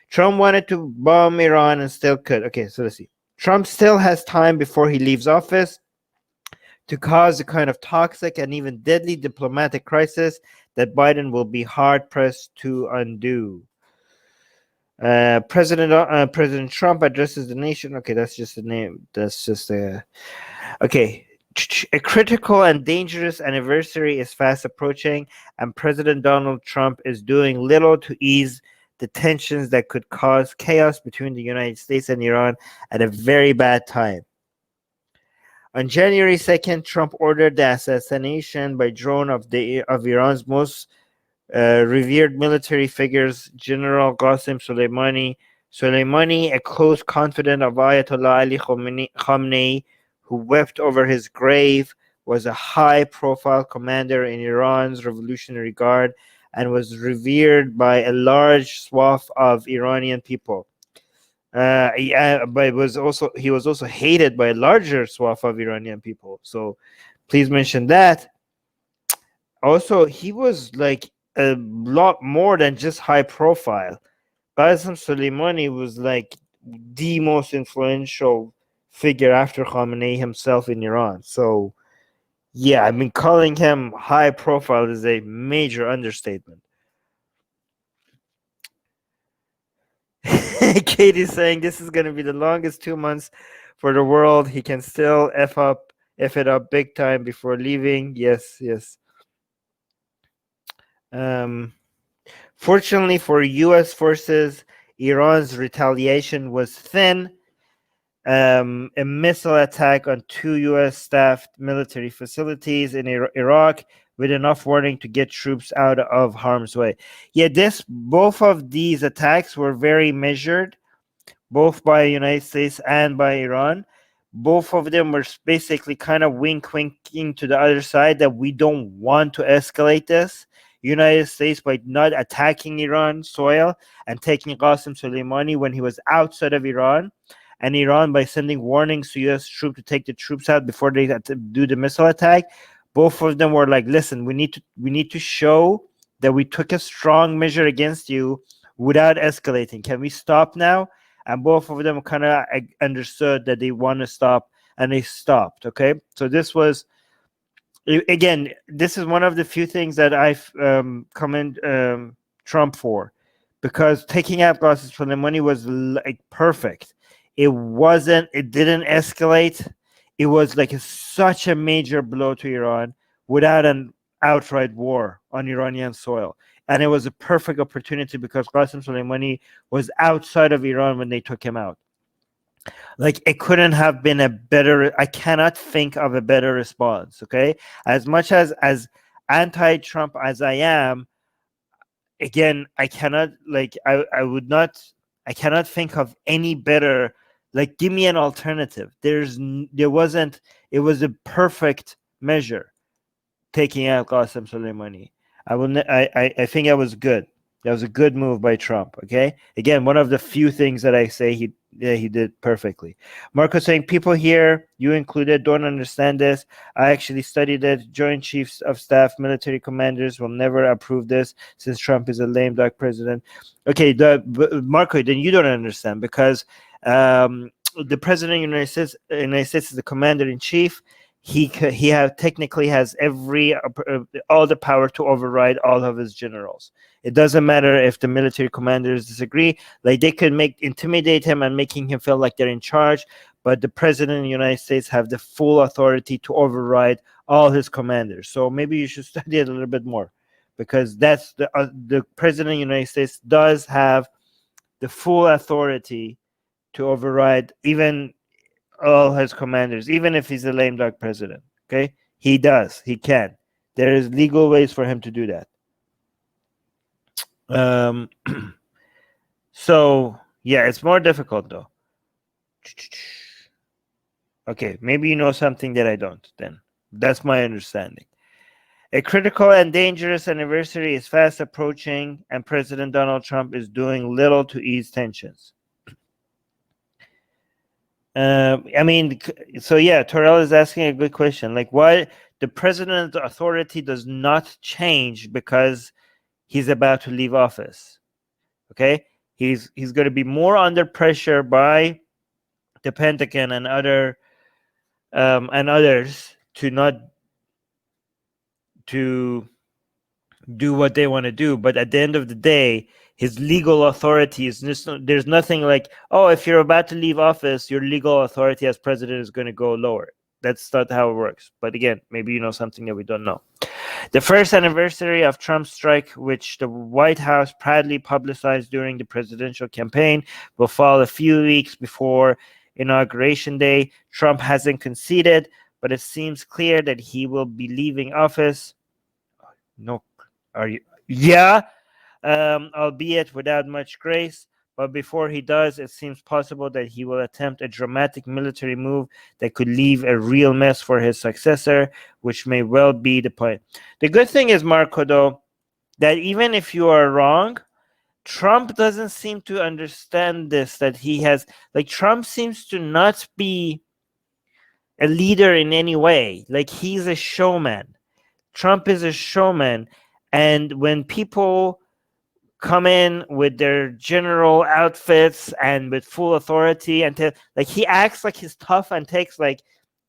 Trump wanted to bomb Iran and still could. Okay, so let's see. Trump still has time before he leaves office to cause the kind of toxic and even deadly diplomatic crisis that Biden will be hard-pressed to undo. President Trump addresses the nation. Okay, that's just the name. That's just a... Okay. A critical and dangerous anniversary is fast approaching, and President Donald Trump is doing little to ease the tensions that could cause chaos between the United States and Iran at a very bad time. On January 2nd, Trump ordered the assassination by drone of Iran's most revered military figures, General Qasem Soleimani. Soleimani, a close confidant of Ayatollah Ali Khamenei, who wept over his grave, was a high-profile commander in Iran's Revolutionary Guard and was revered by a large swath of Iranian people. But he was also hated by a larger swath of Iranian people. So please mention that. Also, he was like a lot more than just high profile. Qasem Soleimani was like the most influential figure after Khamenei himself in Iran. So yeah, I mean, calling him high profile is a major understatement. Katie's saying this is going to be the longest 2 months for the world. He can still F it up big time before leaving. Yes. Fortunately for U.S. forces, Iran's retaliation was thin. A missile attack on 2 U.S. staffed military facilities in Iraq with enough warning to get troops out of harm's way. Yeah, both of these attacks were very measured, both by the United States and by Iran. Both of them were basically kind of winking to the other side that we don't want to escalate this. United States, by not attacking Iran soil and taking Qasem Soleimani when he was outside of Iran, and Iran by sending warnings to U.S. troops to take the troops out before they do the missile attack. Both of them were like, listen, we need to show that we took a strong measure against you without escalating. Can we stop now? And both of them kind of understood that they want to stop, and they stopped. Okay, so this was, again, this is one of the few things that I've commend Trump for, because taking out Qasem Soleimani was like perfect. It didn't escalate. It was like such a major blow to Iran without an outright war on Iranian soil. And it was a perfect opportunity because Qasem Soleimani was outside of Iran when they took him out. Like, it couldn't have been a better, I cannot think of a better response, okay? As much as anti-Trump as I am, again, I cannot, like, I cannot think of any better, like, give me an alternative. It was a perfect measure taking out Qasem Soleimani. I think that was good. That was a good move by Trump. Okay. Again, one of the few things that I say he did perfectly. Marco saying, people here, you included, don't understand this. I actually studied it. Joint Chiefs of Staff, military commanders will never approve this since Trump is a lame duck president. Okay, Marco, then you don't understand, because the president of the United States is the commander in chief. He technically has all the power to override all of his generals. It doesn't matter if the military commanders disagree. Like, they could intimidate him and making him feel like they're in charge, but the president of the United States have the full authority to override all his commanders. So maybe you should study it a little bit more, because that's the president of the United States does have the full authority to override even all his commanders, even if he's a lame duck president. Okay, he can. There is legal ways for him to do that. So yeah, it's more difficult though. Okay, maybe you know something that I don't. Then that's my understanding. A critical and dangerous anniversary is fast approaching, and President Donald Trump is doing little to ease tensions. I mean, so yeah, Torel is asking a good question. Like, why the president's authority does not change because he's about to leave office? Okay, He's going to be more under pressure by the Pentagon and others to not to do what they want to do. But at the end of the day, his legal authority is just, there's nothing like, oh, if you're about to leave office, your legal authority as president is going to go lower. That's not how it works. But again, maybe you know something that we don't know. The first anniversary of Trump's strike, which the White House proudly publicized during the presidential campaign, will fall a few weeks before Inauguration Day. Trump hasn't conceded, but it seems clear that he will be leaving office. No, are you? Yeah, albeit without much grace. But before he does, it seems possible that he will attempt a dramatic military move that could leave a real mess for his successor, which may well be the point. The good thing is, Marco, though, that even if you are wrong, Trump doesn't seem to understand this, that he has, like, Trump seems to not be a leader in any way. Like, he's a showman. Trump is a showman. And when people come in with their general outfits and with full authority and like, he acts like he's tough and takes, like,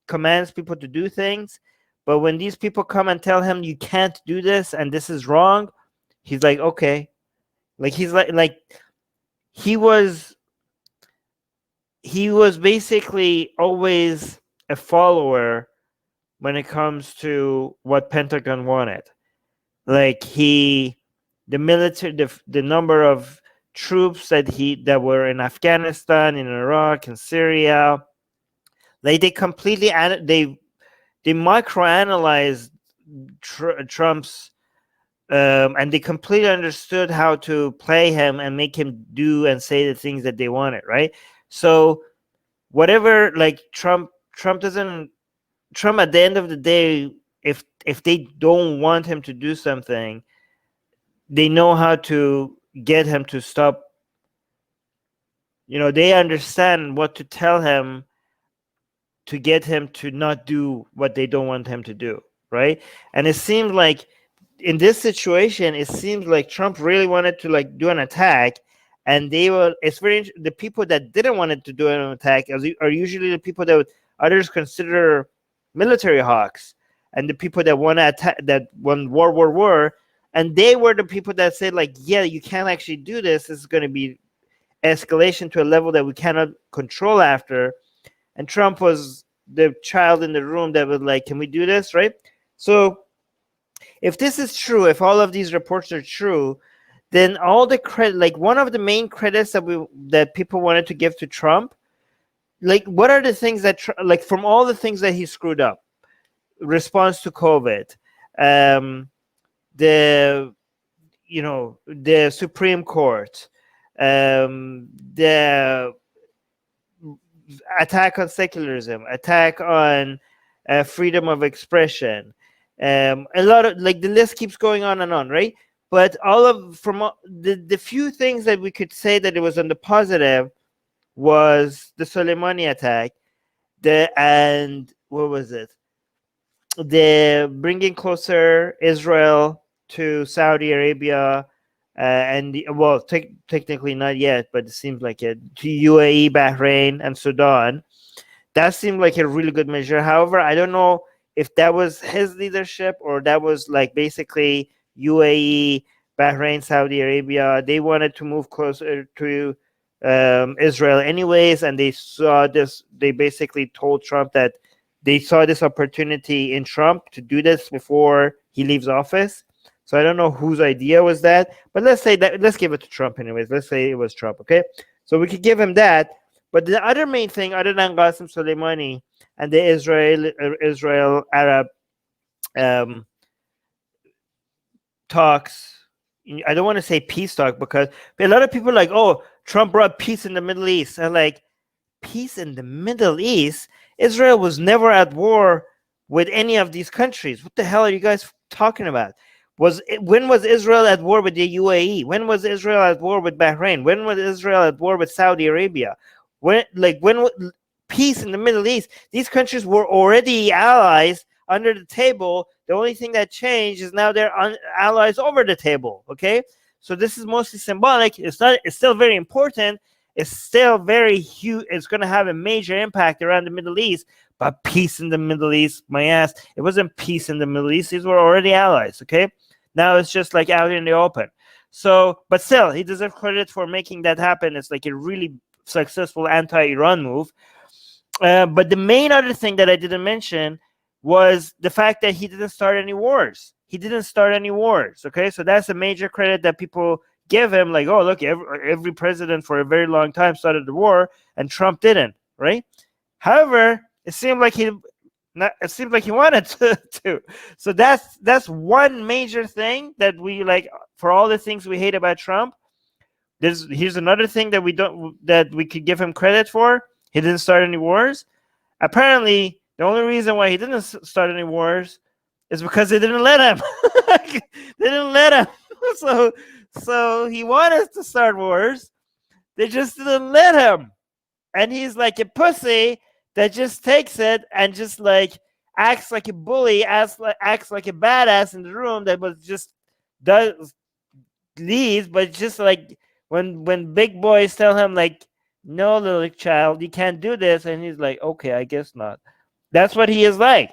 commands people to do things, but when these people come and tell him you can't do this and this is wrong, he's like, okay. Like, he's like he was basically always a follower when it comes to what Pentagon wanted. Like, the military, the number of troops that were in Afghanistan, in Iraq, and Syria, like, they completely they microanalyzed Trump's and they completely understood how to play him and make him do and say the things that they wanted, right? So whatever, like, Trump at the end of the day, if they don't want him to do something, they know how to get him to stop. They understand what to tell him to get him to not do what they don't want him to do, right? And it seems like in this situation, it seems like Trump really wanted to, like, do an attack, and the people that didn't want it to do an attack are usually the people that others consider military hawks, and the people that want to attack, that want war, and they were the people that said, like, yeah, you can't actually do this. This is going to be escalation to a level that we cannot control after. And Trump was the child in the room that was like, can we do this, right? So if this is true, if all of these reports are true, then all the credit, like, one of the main credits that people wanted to give to Trump, like, what are the things that, like, from all the things that he screwed up, response to COVID, the Supreme Court, the attack on secularism, attack on freedom of expression, a lot of, like, the list keeps going on and on, right? But the few things that we could say that it was on the positive was the Soleimani attack, and what was it? The bringing closer Israel to Saudi Arabia, technically not yet, but it seems like it, to UAE, Bahrain, and Sudan. That seemed like a really good measure. However, I don't know if that was his leadership or that was, like, basically UAE, Bahrain, Saudi Arabia. They wanted to move closer to Israel anyways, and they saw this. They basically told Trump that they saw this opportunity in Trump to do this before he leaves office. So I don't know whose idea was that, but let's give it to Trump anyways. Let's say it was Trump, okay? So we could give him that. But the other main thing, other than Qasem Soleimani and the Israel-Arab talks, I don't want to say peace talk, because a lot of people are like, oh, Trump brought peace in the Middle East. And, like, peace in the Middle East? Israel was never at war with any of these countries. What the hell are you guys talking about? When was Israel at war with the UAE? When was Israel at war with Bahrain? When was Israel at war with Saudi Arabia? When peace in the Middle East? These countries were already allies under the table. The only thing that changed is now they're allies over the table. Okay, So this is mostly symbolic. It's not. It's still very important. It's still very huge. It's going to have a major impact around the Middle East. But peace in the Middle East, my ass. It wasn't peace in the Middle East. These were already allies. Okay. Now it's just like out in the open. So, but still, he deserves credit for making that happen. It's like a really successful anti-Iran move. But the main other thing that I didn't mention was the fact that he didn't start any wars. He didn't start any wars. Okay, so that's a major credit that people give him. Like, oh, look, every president for a very long time started the war, and Trump didn't. Right? However, it seemed like he wanted to. So that's one major thing that we like. For all the things we hate about Trump, here's another thing that we could give him credit for. He didn't start any wars. Apparently, the only reason why he didn't start any wars is because they didn't let him. They didn't let him. So he wanted to start wars. They just didn't let him. And he's like a pussy that just takes it and just like acts like a bully, acts like a badass in the room that was just leaves, but just like when big boys tell him like, no, little child, you can't do this, and he's like, okay, I guess not. That's what he is like.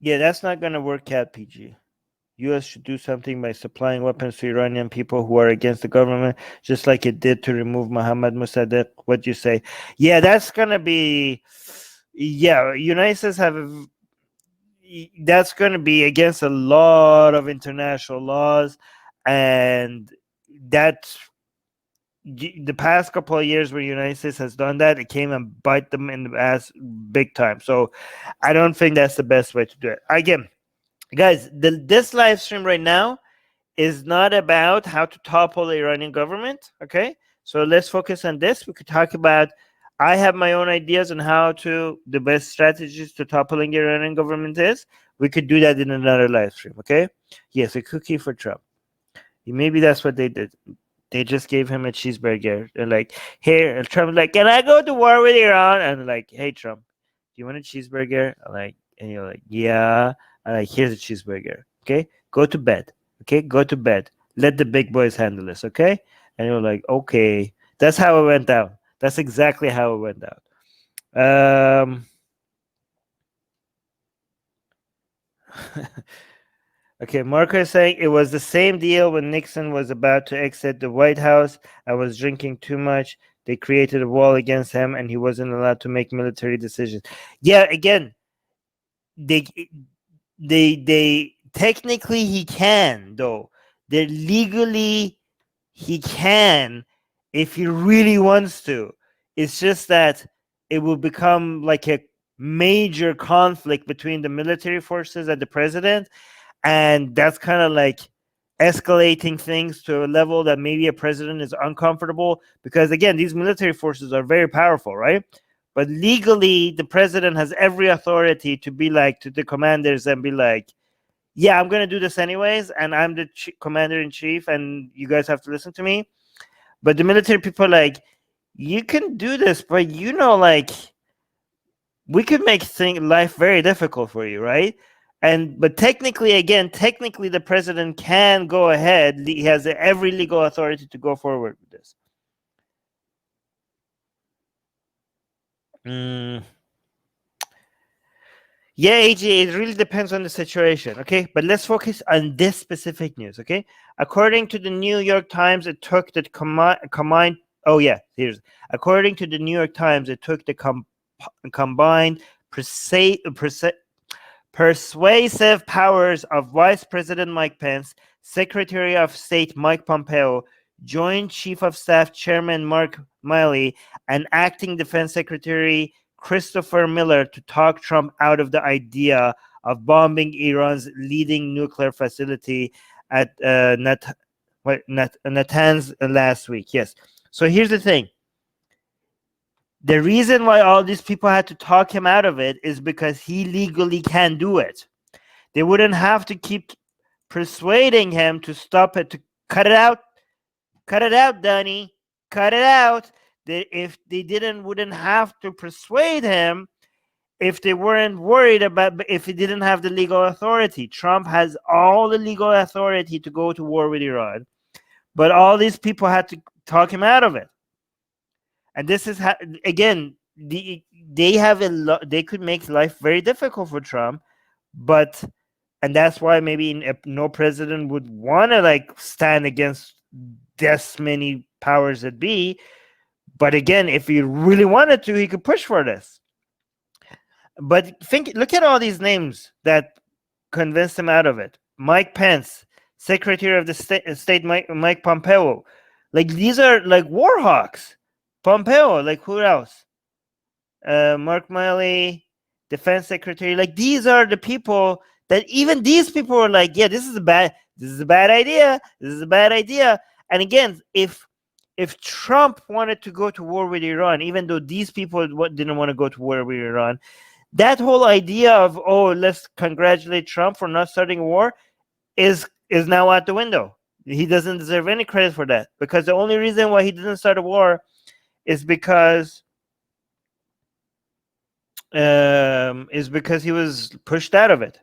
Yeah, that's not gonna work out, PG. U.S. should do something by supplying weapons to Iranian people who are against the government, just like it did to remove Mohammad Mossadegh. What do you say? Yeah, that's gonna be. Yeah, United States that's going to be against a lot of international laws, and that's the past couple of years where the United States has done that, it came and bite them in the ass big time. So I don't think that's the best way to do it. Again, guys, this live stream right now is not about how to topple the Iranian government. Okay, so let's focus on this. We could talk about. I have my own ideas on how the best strategies to toppling the Iranian government is. We could do that in another live stream. Okay? Yes, a cookie for Trump. Maybe that's what they did. They just gave him a cheeseburger. They're like, here, and Trump's like, can I go to war with Iran? And like, hey, Trump, do you want a cheeseburger? And you're like, yeah. I'm like, here's a cheeseburger. Okay? Go to bed. Okay? Go to bed. Let the big boys handle this. Okay? And you're like, okay. That's how it went down. That's exactly how it went down. Okay, Marco is saying it was the same deal when Nixon was about to exit the White House. I was drinking too much. They created a wall against him, and he wasn't allowed to make military decisions. Yeah, again, they technically he can, though. They legally he can if he really wants to. It's just that it will become like a major conflict between the military forces and the president, and that's kind of like escalating things to a level that maybe a president is uncomfortable, because again, these military forces are very powerful, right? But legally, the president has every authority to be like to the commanders and be like, yeah, I'm going to do this anyways, and I'm the commander-in-chief, and you guys have to listen to me. But the military people are like, you can do this, but like, we could make life very difficult for you, right? But technically, the president can go ahead. He has every legal authority to go forward with this. Yeah, AJ, it really depends on the situation, okay? But let's focus on this specific news, okay? According to the New York Times, it took the according to the New York Times, it took the combined persuasive powers of Vice President Mike Pence, Secretary of State Mike Pompeo, Joint Chief of Staff Chairman Mark Milley, and Acting Defense Secretary Christopher Miller to talk Trump out of the idea of bombing Iran's leading nuclear facility at Natanz last week. Yes. So here's the thing. The reason why all these people had to talk him out of it is because he legally can do it. They wouldn't have to keep persuading him to stop it, to cut it out. Cut it out, Donnie. Cut it out. If they wouldn't have to persuade him. if they weren't worried about, if he didn't have the legal authority. Trump has all the legal authority to go to war with Iran, but all these people had to talk him out of it. And this is again, they have they could make life very difficult for Trump, but and that's why maybe no president would want to like stand against this many powers that be. But again, if he really wanted to, he could push for this. But look at all these names that convinced him out of it. Mike Pence, Secretary of the State Mike Pompeo. Like, these are like war hawks. Pompeo, like, who else? Mark Milley, Defense Secretary. Like, these are the people that even these people were like, yeah, this is a bad idea. This is a bad idea. And again, if Trump wanted to go to war with Iran, even though these people didn't want to go to war with Iran, that whole idea of, oh, let's congratulate Trump for not starting a war is now out the window. He doesn't deserve any credit for that, because the only reason why he didn't start a war is because he was pushed out of it.